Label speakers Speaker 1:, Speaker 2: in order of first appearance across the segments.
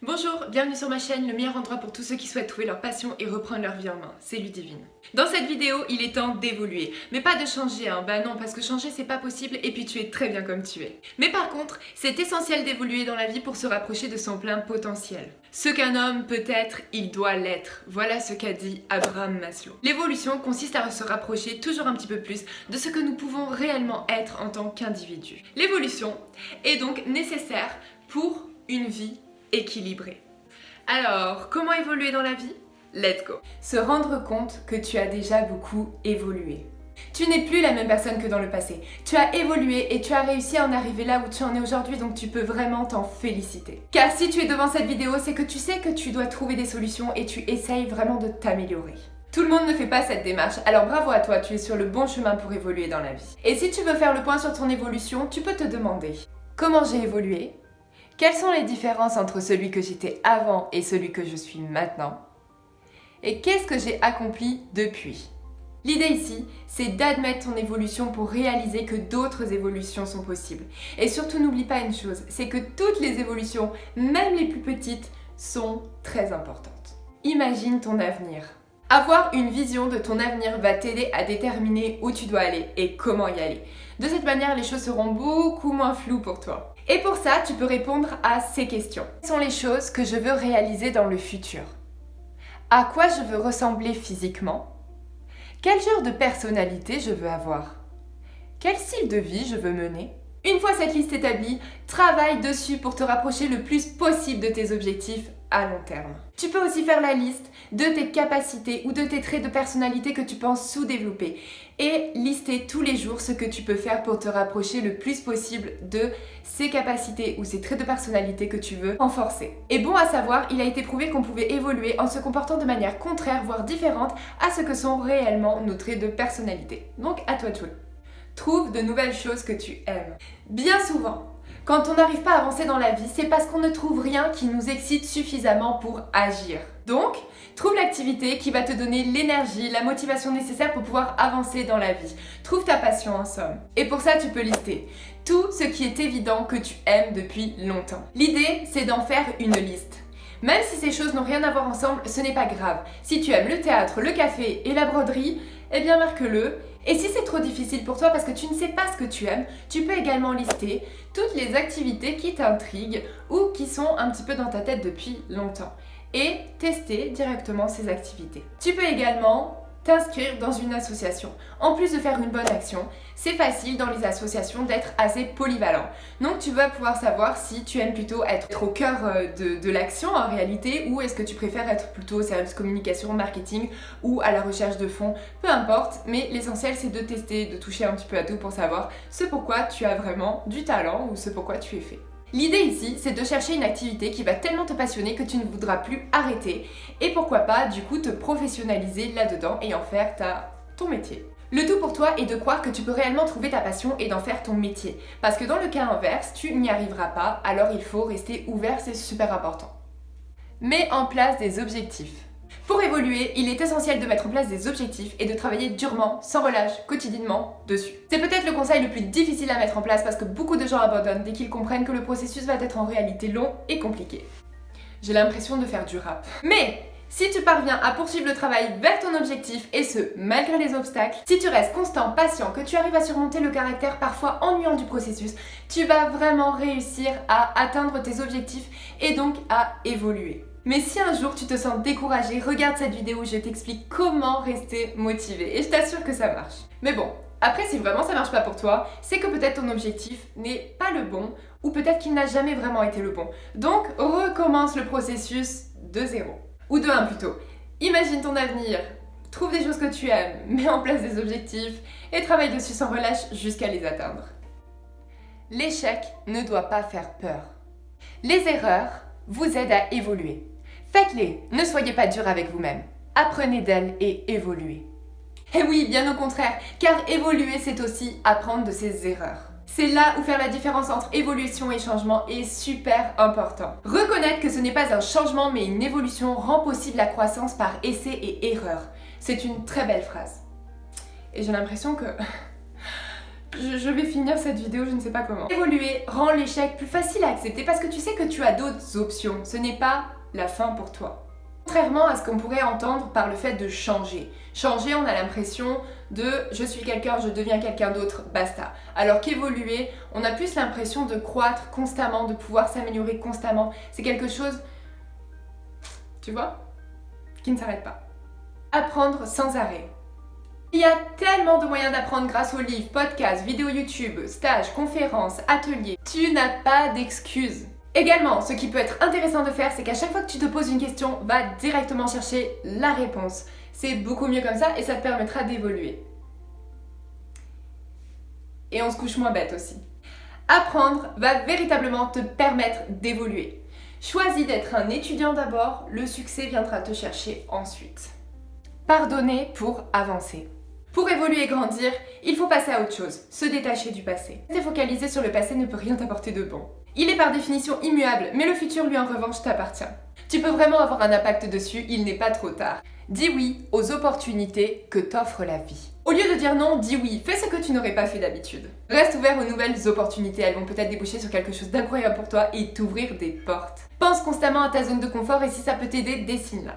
Speaker 1: Bonjour, bienvenue sur ma chaîne, le meilleur endroit pour tous ceux qui souhaitent trouver leur passion et reprendre leur vie en main, c'est Ludivine. Dans cette vidéo, il est temps d'évoluer, mais pas de changer, bah non, parce que changer c'est pas possible et puis tu es très bien comme tu es. Mais par contre, c'est essentiel d'évoluer dans la vie pour se rapprocher de son plein potentiel. Ce qu'un homme peut être, il doit l'être. Voilà ce qu'a dit Abraham Maslow. L'évolution consiste à se rapprocher toujours un petit peu plus de ce que nous pouvons réellement être en tant qu'individu. L'évolution est donc nécessaire pour une vie équilibré. Alors, comment évoluer dans la vie? Let's go! Se rendre compte que tu as déjà beaucoup évolué. Tu n'es plus la même personne que dans le passé. Tu as évolué et tu as réussi à en arriver là où tu en es aujourd'hui, donc tu peux vraiment t'en féliciter. Car si tu es devant cette vidéo, c'est que tu sais que tu dois trouver des solutions et tu essayes vraiment de t'améliorer. Tout le monde ne fait pas cette démarche, alors bravo à toi, tu es sur le bon chemin pour évoluer dans la vie. Et si tu veux faire le point sur ton évolution, tu peux te demander comment j'ai évolué? Quelles sont les différences entre celui que j'étais avant et celui que je suis maintenant? Et qu'est-ce que j'ai accompli depuis? L'idée ici, c'est d'admettre ton évolution pour réaliser que d'autres évolutions sont possibles. Et surtout, n'oublie pas une chose, c'est que toutes les évolutions, même les plus petites, sont très importantes. Imagine ton avenir. Avoir une vision de ton avenir va t'aider à déterminer où tu dois aller et comment y aller. De cette manière, les choses seront beaucoup moins floues pour toi. Et pour ça, tu peux répondre à ces questions. Quelles sont les choses que je veux réaliser dans le futur? À quoi je veux ressembler physiquement? Quel genre de personnalité je veux avoir? Quel style de vie je veux mener? Une fois cette liste établie, travaille dessus pour te rapprocher le plus possible de tes objectifs à long terme. Tu peux aussi faire la liste de tes capacités ou de tes traits de personnalité que tu penses sous-développer et lister tous les jours ce que tu peux faire pour te rapprocher le plus possible de ces capacités ou ces traits de personnalité que tu veux renforcer. Et bon à savoir, il a été prouvé qu'on pouvait évoluer en se comportant de manière contraire, voire différente à ce que sont réellement nos traits de personnalité. Donc à toi de jouer. Trouve de nouvelles choses que tu aimes. Bien souvent, quand on n'arrive pas à avancer dans la vie, c'est parce qu'on ne trouve rien qui nous excite suffisamment pour agir. Donc, trouve l'activité qui va te donner l'énergie, la motivation nécessaire pour pouvoir avancer dans la vie. Trouve ta passion en somme. Et pour ça, tu peux lister tout ce qui est évident que tu aimes depuis longtemps. L'idée, c'est d'en faire une liste. Même si ces choses n'ont rien à voir ensemble, ce n'est pas grave. Si tu aimes le théâtre, le café et la broderie, eh bien marque-le. Et si c'est trop difficile pour toi parce que tu ne sais pas ce que tu aimes, tu peux également lister toutes les activités qui t'intriguent ou qui sont un petit peu dans ta tête depuis longtemps et tester directement ces activités. Tu peux également t'inscrire dans une association. En plus de faire une bonne action, c'est facile dans les associations d'être assez polyvalent. Donc tu vas pouvoir savoir si tu aimes plutôt être au cœur de l'action en réalité ou est-ce que tu préfères être plutôt au service communication, marketing ou à la recherche de fonds, peu importe, mais l'essentiel c'est de tester, de toucher un petit peu à tout pour savoir ce pourquoi tu as vraiment du talent ou ce pourquoi tu es fait. L'idée ici, c'est de chercher une activité qui va tellement te passionner que tu ne voudras plus arrêter et pourquoi pas du coup te professionnaliser là-dedans et en faire ton métier. Le tout pour toi est de croire que tu peux réellement trouver ta passion et d'en faire ton métier. Parce que dans le cas inverse, tu n'y arriveras pas, alors il faut rester ouvert, c'est super important. Mets en place des objectifs. Pour évoluer, il est essentiel de mettre en place des objectifs et de travailler durement, sans relâche, quotidiennement, dessus. C'est peut-être le conseil le plus difficile à mettre en place parce que beaucoup de gens abandonnent dès qu'ils comprennent que le processus va être en réalité long et compliqué. J'ai l'impression de faire du rap. Mais si tu parviens à poursuivre le travail vers ton objectif et ce, malgré les obstacles, si tu restes constant, patient, que tu arrives à surmonter le caractère parfois ennuyant du processus, tu vas vraiment réussir à atteindre tes objectifs et donc à évoluer. Mais si un jour tu te sens découragé, regarde cette vidéo où je t'explique comment rester motivé et je t'assure que ça marche. Mais bon, après si vraiment ça marche pas pour toi, c'est que peut-être ton objectif n'est pas le bon ou peut-être qu'il n'a jamais vraiment été le bon. Donc recommence le processus de zéro. Ou de 1 plutôt. Imagine ton avenir, trouve des choses que tu aimes, mets en place des objectifs et travaille dessus sans relâche jusqu'à les atteindre. L'échec ne doit pas faire peur. Les erreurs vous aident à évoluer. Faites-les, ne soyez pas dur avec vous-même. Apprenez d'elles et évoluez. Et oui, bien au contraire, car évoluer c'est aussi apprendre de ses erreurs. C'est là où faire la différence entre évolution et changement est super important. Reconnaître que ce n'est pas un changement mais une évolution rend possible la croissance par essai et erreur. C'est une très belle phrase. Et j'ai l'impression que Je vais finir cette vidéo, je ne sais pas comment. Évoluer rend l'échec plus facile à accepter parce que tu sais que tu as d'autres options. Ce n'est pas la fin pour toi. Contrairement à ce qu'on pourrait entendre par le fait de changer. Changer, on a l'impression de je suis quelqu'un, je deviens quelqu'un d'autre, basta. Alors qu'évoluer, on a plus l'impression de croître constamment, de pouvoir s'améliorer constamment. C'est quelque chose, tu vois, qui ne s'arrête pas. Apprendre sans arrêt. Il y a tellement de moyens d'apprendre grâce aux livres, podcasts, vidéos YouTube, stages, conférences, ateliers. Tu n'as pas d'excuses. Également, ce qui peut être intéressant de faire, c'est qu'à chaque fois que tu te poses une question, va directement chercher la réponse. C'est beaucoup mieux comme ça et ça te permettra d'évoluer. Et on se couche moins bête aussi. Apprendre va véritablement te permettre d'évoluer. Choisis d'être un étudiant d'abord, le succès viendra te chercher ensuite. Pardonner pour avancer. Pour évoluer et grandir, il faut passer à autre chose, se détacher du passé. Rester focalisé sur le passé ne peut rien t'apporter de bon. Il est par définition immuable, mais le futur lui en revanche t'appartient. Tu peux vraiment avoir un impact dessus, il n'est pas trop tard. Dis oui aux opportunités que t'offre la vie. Au lieu de dire non, dis oui, fais ce que tu n'aurais pas fait d'habitude. Reste ouvert aux nouvelles opportunités, elles vont peut-être déboucher sur quelque chose d'incroyable pour toi et t'ouvrir des portes. Pense constamment à ta zone de confort et si ça peut t'aider, dessine-la.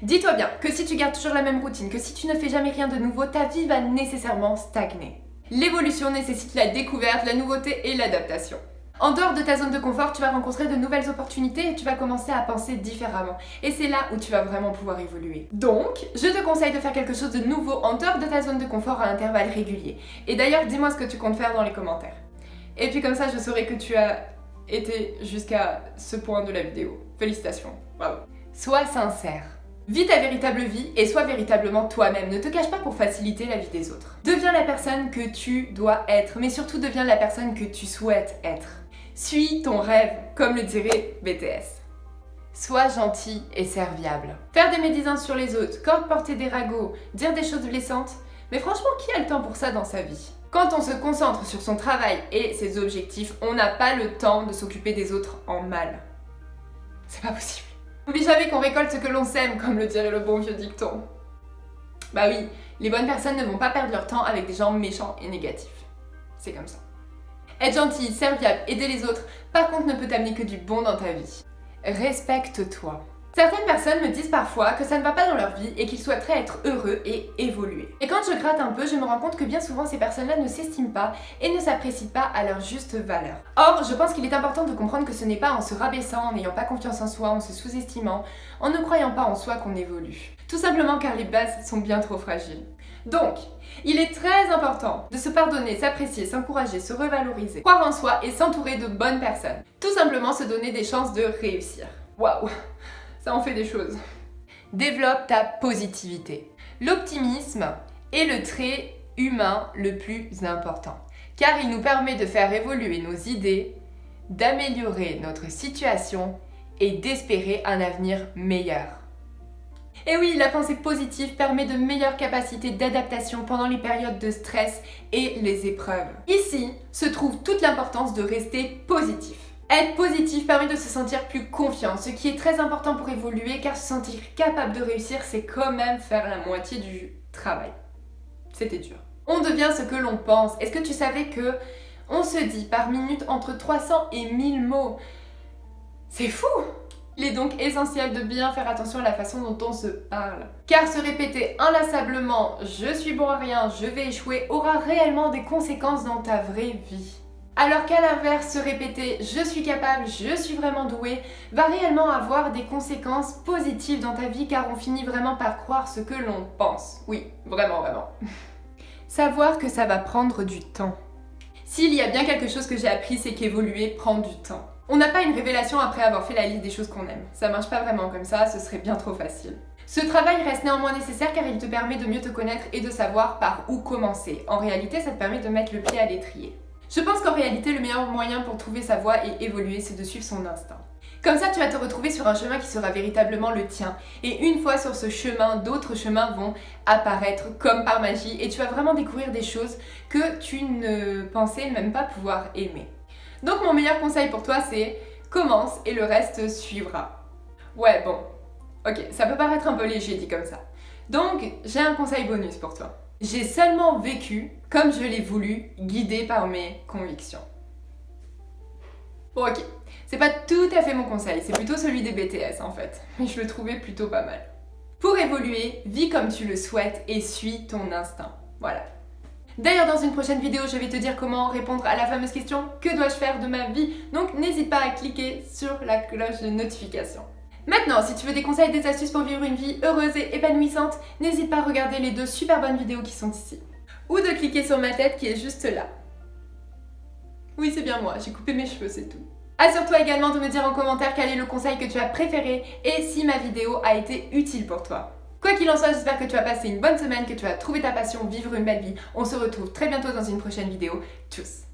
Speaker 1: Dis-toi bien que si tu gardes toujours la même routine, que si tu ne fais jamais rien de nouveau, ta vie va nécessairement stagner. L'évolution nécessite la découverte, la nouveauté et l'adaptation. En dehors de ta zone de confort, tu vas rencontrer de nouvelles opportunités et tu vas commencer à penser différemment. Et c'est là où tu vas vraiment pouvoir évoluer. Donc, je te conseille de faire quelque chose de nouveau en dehors de ta zone de confort à intervalles réguliers. Et d'ailleurs, dis-moi ce que tu comptes faire dans les commentaires. Et puis comme ça, je saurai que tu as été jusqu'à ce point de la vidéo. Félicitations, bravo. Sois sincère. Vis ta véritable vie et sois véritablement toi-même. Ne te cache pas pour faciliter la vie des autres. Deviens la personne que tu dois être, mais surtout deviens la personne que tu souhaites être. Suis ton rêve, comme le dirait BTS. Sois gentil et serviable. Faire des médisances sur les autres, porter des ragots, dire des choses blessantes, mais franchement, qui a le temps pour ça dans sa vie ? Quand on se concentre sur son travail et ses objectifs, on n'a pas le temps de s'occuper des autres en mal. C'est pas possible. N'oublie jamais qu'on récolte ce que l'on sème, comme le dirait le bon vieux dicton. Bah oui, les bonnes personnes ne vont pas perdre leur temps avec des gens méchants et négatifs. C'est comme ça. Être gentil, serviable, aider les autres, par contre ne peut t'amener que du bon dans ta vie. Respecte-toi. Certaines personnes me disent parfois que ça ne va pas dans leur vie et qu'ils souhaiteraient être heureux et évoluer. Et quand je gratte un peu, je me rends compte que bien souvent ces personnes-là ne s'estiment pas et ne s'apprécient pas à leur juste valeur. Or, je pense qu'il est important de comprendre que ce n'est pas en se rabaissant, en n'ayant pas confiance en soi, en se sous-estimant, en ne croyant pas en soi qu'on évolue. Tout simplement car les bases sont bien trop fragiles. Donc, il est très important de se pardonner, s'apprécier, s'encourager, se revaloriser, croire en soi et s'entourer de bonnes personnes. Tout simplement se donner des chances de réussir. Waouh, ça en fait des choses. Développe ta positivité. L'optimisme est le trait humain le plus important, car il nous permet de faire évoluer nos idées, d'améliorer notre situation et d'espérer un avenir meilleur. Et oui, la pensée positive permet de meilleures capacités d'adaptation pendant les périodes de stress et les épreuves. Ici se trouve toute l'importance de rester positif. Être positif permet de se sentir plus confiant, ce qui est très important pour évoluer car se sentir capable de réussir, c'est quand même faire la moitié du travail. C'était dur. On devient ce que l'on pense. Est-ce que tu savais que on se dit par minute entre 300 et 1000 mots? C'est fou! Il est donc essentiel de bien faire attention à la façon dont on se parle. Car se répéter inlassablement « je suis bon à rien, je vais échouer » aura réellement des conséquences dans ta vraie vie. Alors qu'à l'inverse, se répéter « je suis capable, je suis vraiment doué » va réellement avoir des conséquences positives dans ta vie car on finit vraiment par croire ce que l'on pense. Oui, vraiment, vraiment. Savoir que ça va prendre du temps. S'il y a bien quelque chose que j'ai appris, c'est qu'évoluer prend du temps. On n'a pas une révélation après avoir fait la liste des choses qu'on aime. Ça marche pas vraiment comme ça, ce serait bien trop facile. Ce travail reste néanmoins nécessaire car il te permet de mieux te connaître et de savoir par où commencer. En réalité, ça te permet de mettre le pied à l'étrier. Je pense qu'en réalité, le meilleur moyen pour trouver sa voie et évoluer, c'est de suivre son instinct. Comme ça, tu vas te retrouver sur un chemin qui sera véritablement le tien. Et une fois sur ce chemin, d'autres chemins vont apparaître comme par magie et tu vas vraiment découvrir des choses que tu ne pensais même pas pouvoir aimer. Donc mon meilleur conseil pour toi c'est commence et le reste suivra. Ouais bon, ok, ça peut paraître un peu léger dit comme ça. Donc j'ai un conseil bonus pour toi. J'ai seulement vécu comme je l'ai voulu, guidée par mes convictions. Bon ok, c'est pas tout à fait mon conseil, c'est plutôt celui des BTS en fait, mais je le trouvais plutôt pas mal. Pour évoluer, vis comme tu le souhaites et suis ton instinct. Voilà. D'ailleurs, dans une prochaine vidéo, je vais te dire comment répondre à la fameuse question « Que dois-je faire de ma vie ?» Donc n'hésite pas à cliquer sur la cloche de notification. Maintenant, si tu veux des conseils, des astuces pour vivre une vie heureuse et épanouissante, n'hésite pas à regarder les 2 super bonnes vidéos qui sont ici. Ou de cliquer sur ma tête qui est juste là. Oui, c'est bien moi, j'ai coupé mes cheveux, c'est tout. Assure-toi également de me dire en commentaire quel est le conseil que tu as préféré et si ma vidéo a été utile pour toi. Quoi qu'il en soit, j'espère que tu as passé une bonne semaine, que tu as trouvé ta passion, vivre une belle vie. On se retrouve très bientôt dans une prochaine vidéo. Tchuss!